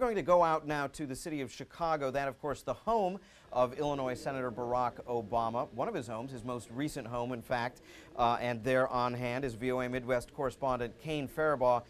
going to go out now to the city of Chicago, that, of course, the home of Illinois Senator Barack Obama, one of his homes, his most recent home, in fact. And there on hand is VOA Midwest correspondent Kane Farabaugh.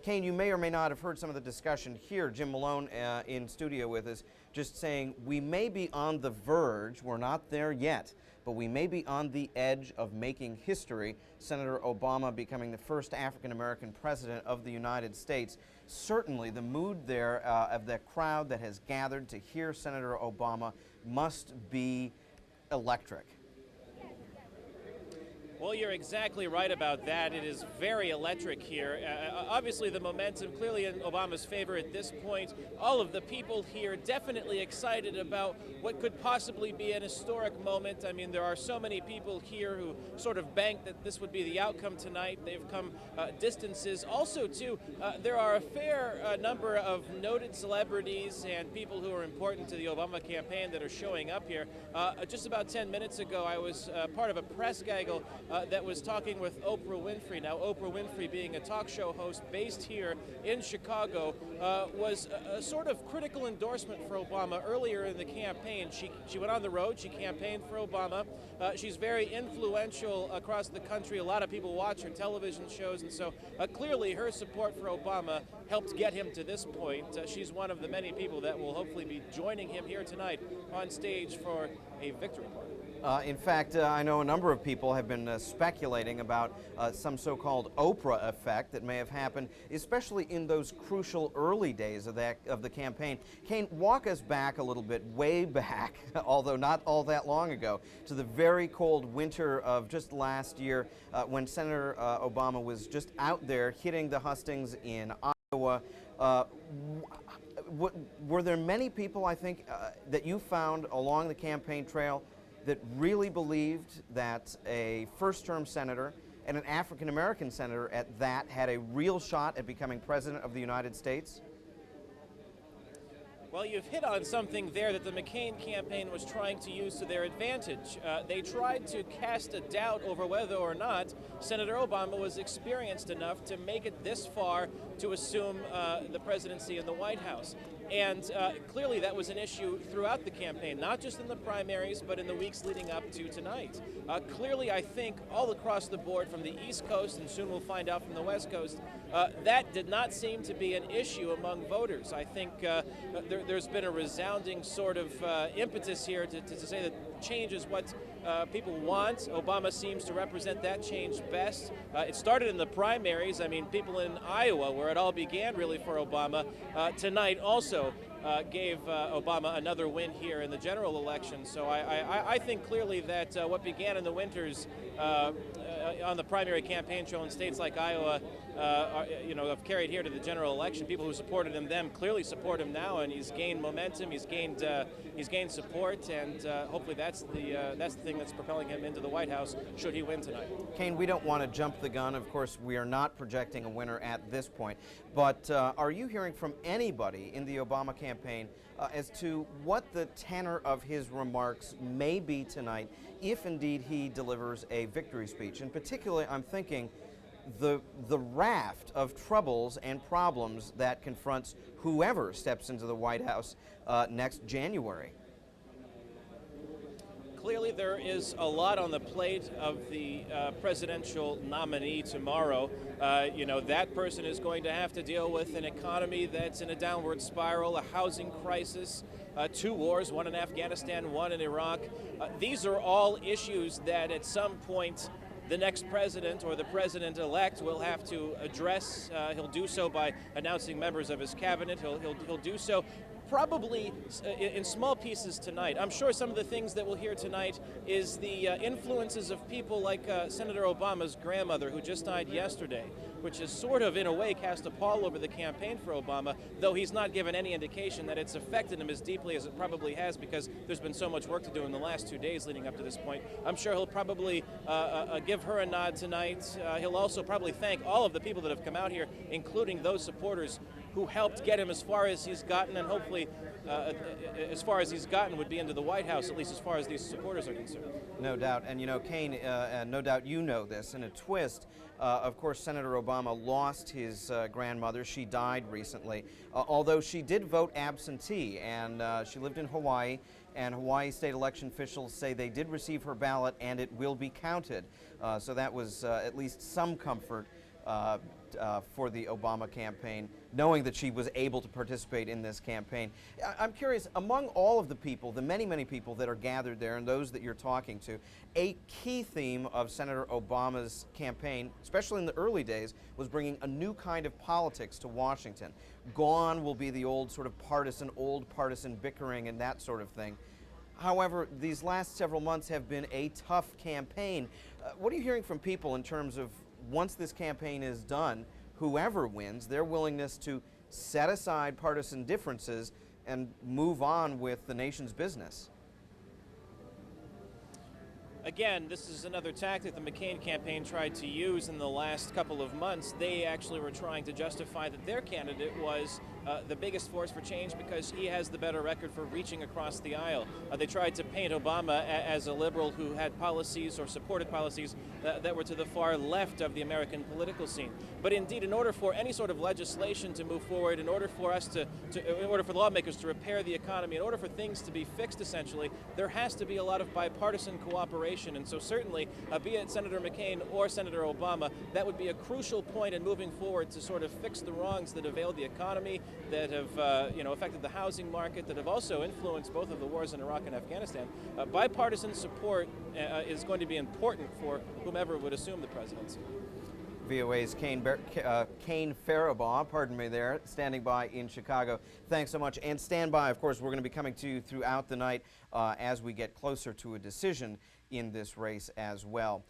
Kane, you may or may not have heard some of the discussion here. Jim Malone in studio with us, just saying we may be on the verge, we're not there yet, but we may be on the edge of making history, Senator Obama becoming the first African-American president of the United States. Certainly the mood there of the crowd that has gathered to hear Senator Obama must be electric. Well, you're exactly right about that. It is very electric here. Obviously, the momentum clearly in Obama's favor at this point. All of the people here definitely excited about what could possibly be an historic moment. I mean, there are so many people here who sort of banked that this would be the outcome tonight. They've come distances. Also, too, there are a fair number of noted celebrities and people who are important to the Obama campaign that are showing up here. Just about 10 minutes ago, I was part of a press gaggle that was talking with Oprah Winfrey. Now, Oprah Winfrey, being a talk show host based here in Chicago, was a sort of critical endorsement for Obama earlier in the campaign. She went on the road, she campaigned for Obama. She's very influential across the country. A lot of people watch her television shows, and so clearly her support for Obama helped get him to this point. She's one of the many people that will hopefully be joining him here tonight on stage for a victory party. In fact, I know a number of people have been speculating about some so-called Oprah effect that may have happened, especially in those crucial early days of the campaign. Kane, walk us back a little bit, way back, although not all that long ago, to the very cold winter of just last year when Senator Obama was just out there hitting the hustings in Iowa. Were there many people, I think, that you found along the campaign trail that really believed that a first-term senator and an African-American senator at that had a real shot at becoming president of the United States? Well, you've hit on something there that the McCain campaign was trying to use to their advantage. They tried to cast a doubt over whether or not Senator Obama was experienced enough to make it this far to assume the presidency in the White House. And clearly that was an issue throughout the campaign, not just in the primaries, but in the weeks leading up to tonight. Clearly, I think all across the board from the East Coast, and soon we'll find out from the West Coast, that did not seem to be an issue among voters. I think there's been a resounding sort of impetus here to say that change is what people want. Obama seems to represent that change best. It started in the primaries. I mean, people in Iowa, where it all began really for Obama, tonight also gave Obama another win here in the general election. So I think clearly that what began in the winters on the primary campaign trail in states like Iowa, have carried here to the general election. People who supported him then clearly support him now, and he's gained momentum. He's gained support, and hopefully that's the thing that's propelling him into the White House should he win tonight. Kane, we don't want to jump the gun. Of course, we are not projecting a winner at this point. But are you hearing from anybody in the Obama campaign as to what the tenor of his remarks may be tonight, if indeed he delivers a victory speech? In particular, I'm thinking the raft of troubles and problems that confronts whoever steps into the White House next January. Clearly, there is a lot on the plate of the presidential nominee tomorrow. That person is going to have to deal with an economy that's in a downward spiral, a housing crisis, 2 wars, one in Afghanistan, one in Iraq. These are all issues that at some point the next president or the president-elect will have to address. He'll do so by announcing members of his cabinet. He'll do so probably in small pieces tonight. I'm sure some of the things that we'll hear tonight is the influences of people like Senator Obama's grandmother, who just died yesterday, which has sort of, in a way, cast a pall over the campaign for Obama, though he's not given any indication that it's affected him as deeply as it probably has, because there's been so much work to do in the last 2 days leading up to this point. I'm sure he'll probably give her a nod tonight. He'll also probably thank all of the people that have come out here, including those supporters who helped get him as far as he's gotten, and hopefully as far as he's gotten would be into the White House, at least as far as these supporters are concerned. No doubt. And you know, Kane, no doubt you know this. In a twist, of course, Senator Obama lost his grandmother. She died recently, although she did vote absentee, and she lived in Hawaii, and Hawaii state election officials say they did receive her ballot and it will be counted. So that was at least some comfort for the Obama campaign, knowing that she was able to participate in this campaign. I'm curious, among all of the people, the many, many people that are gathered there and those that you're talking to, a key theme of Senator Obama's campaign, especially in the early days, was bringing a new kind of politics to Washington. Gone will be the old sort of old partisan bickering and that sort of thing. However, these last several months have been a tough campaign. What are you hearing from people in terms of, once this campaign is done, whoever wins, their willingness to set aside partisan differences and move on with the nation's business? Again, this is another tactic the McCain campaign tried to use in the last couple of months. They actually were trying to justify that their candidate was the biggest force for change because he has the better record for reaching across the aisle. They tried to paint Obama as a liberal who had policies or supported policies that were to the far left of the American political scene. But indeed, in order for any sort of legislation to move forward, in order for us in order for lawmakers to repair the economy, in order for things to be fixed, essentially, there has to be a lot of bipartisan cooperation. And so certainly, be it Senator McCain or Senator Obama, that would be a crucial point in moving forward to sort of fix the wrongs that have ailed the economy, that have affected the housing market, that have also influenced both of the wars in Iraq and Afghanistan. Bipartisan support is going to be important for whomever would assume the presidency. VOA's Kane Farabaugh, pardon me there, standing by in Chicago. Thanks so much. And stand by, of course, we're going to be coming to you throughout the night as we get closer to a decision in this race as well.